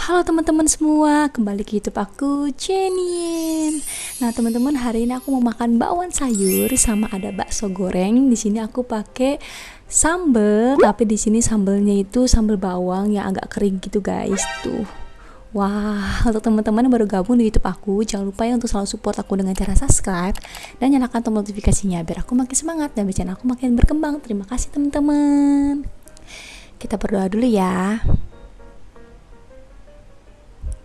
Halo teman-teman semua, kembali ke YouTube aku, Jenin. Nah teman-teman, hari ini aku mau makan bakwan sayur sama ada bakso goreng. Di sini aku pakai sambal, tapi di sini sambalnya itu sambal bawang yang agak kering gitu guys. Tuh. Wah, untuk teman-teman yang baru gabung di YouTube aku, jangan lupa ya untuk selalu support aku dengan cara subscribe dan nyalakan tombol notifikasinya biar aku makin semangat dan channel aku makin berkembang. Terima kasih teman-teman. Kita berdoa dulu ya.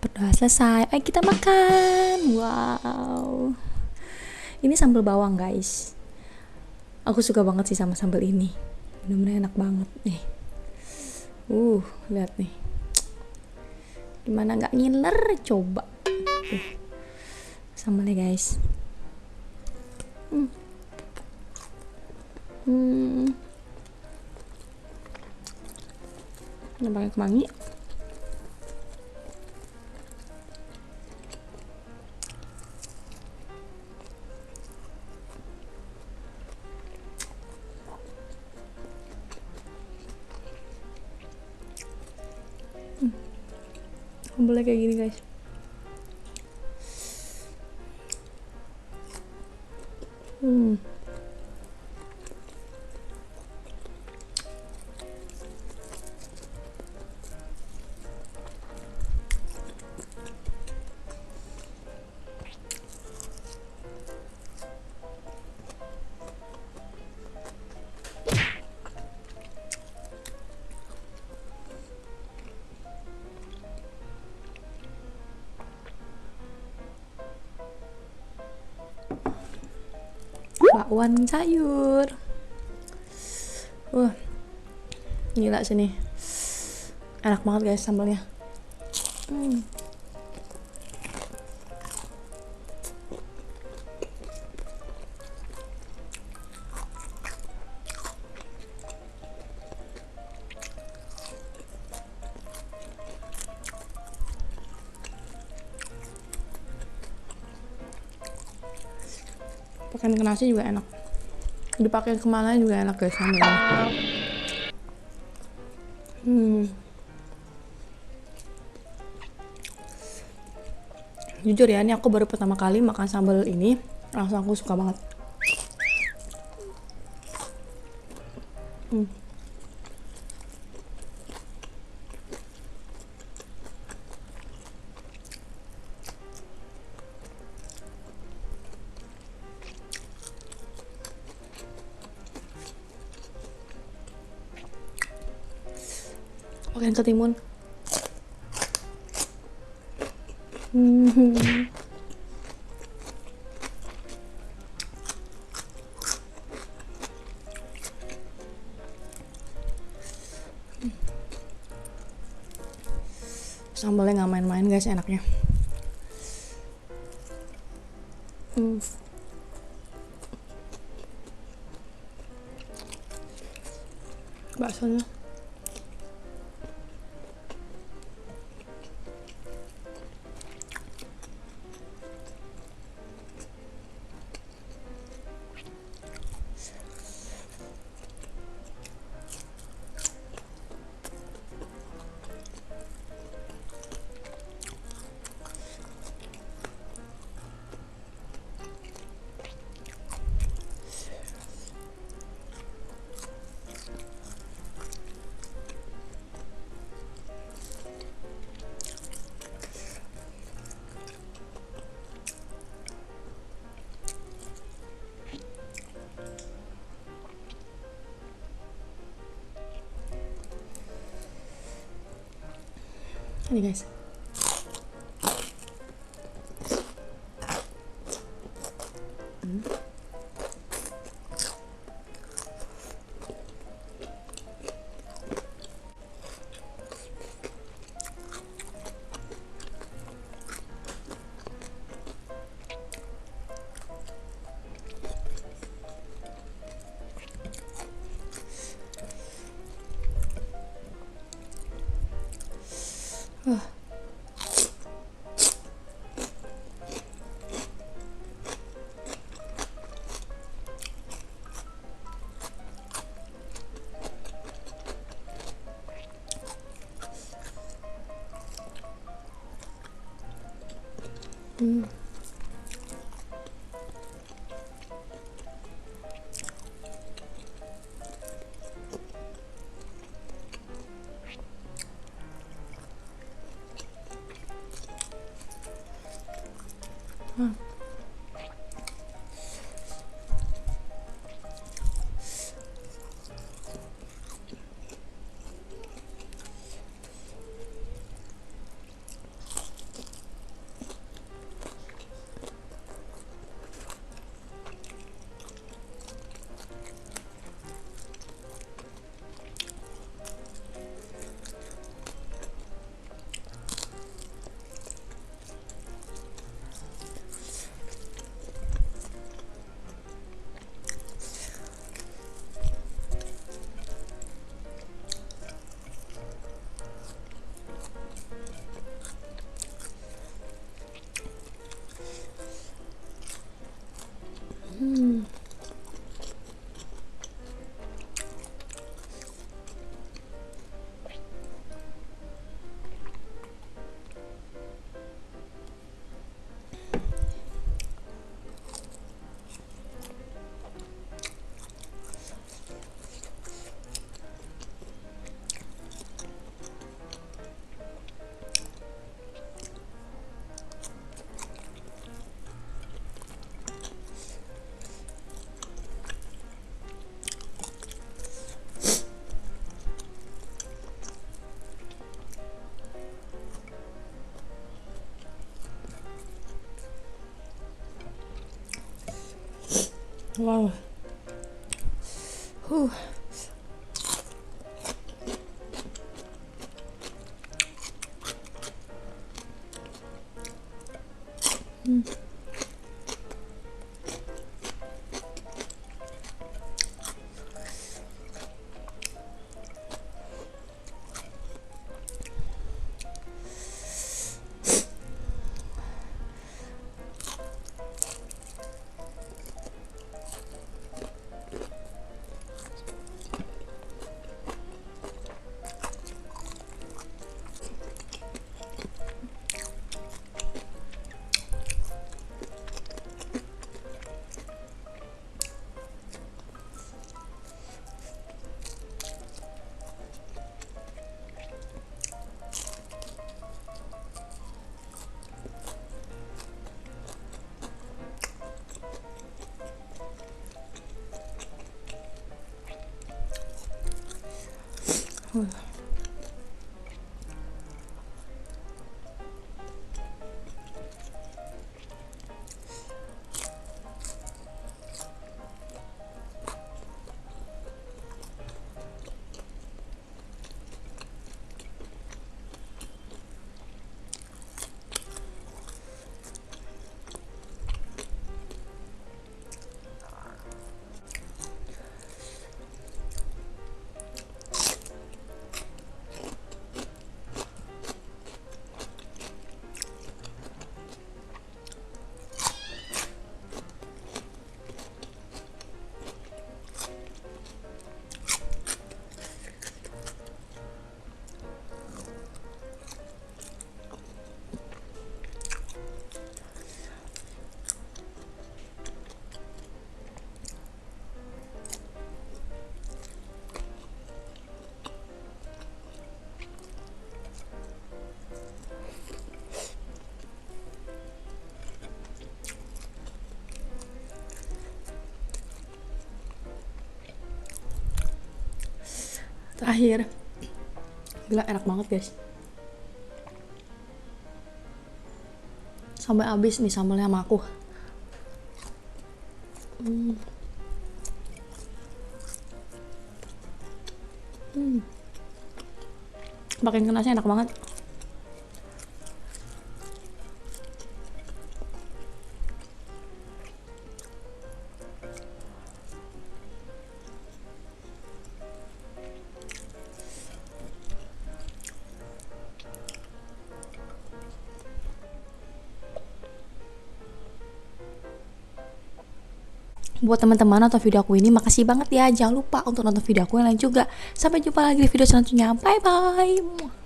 Berdoa selesai, ayo kita makan. Wow, ini sambal bawang guys, aku suka banget sih sama sambal ini, bener-bener enak banget nih. Lihat nih, gimana nggak ngiler, coba tuh sambalnya guys. Ini pakai kemangi. Sambalnya kayak gini guys. Bakwan sayur. Gila sini. Enak banget guys sambalnya. Pakai ke nasi juga enak. Dipakai kemana juga enak guys sambalnya. Jujur ya, ini aku baru pertama kali makan sambal ini, langsung aku suka banget. Oke, ketimun. Sambalnya nggak main-main guys, enaknya. Baksonya ini guys. Wow. Huh. Terakhir, gila enak banget guys. Sampai habis nih sambelnya sama aku. Makin kenasnya enak banget. Buat teman-teman nonton video aku ini, makasih banget ya. Jangan lupa untuk nonton video aku yang lain juga. Sampai jumpa lagi di video selanjutnya. Bye bye.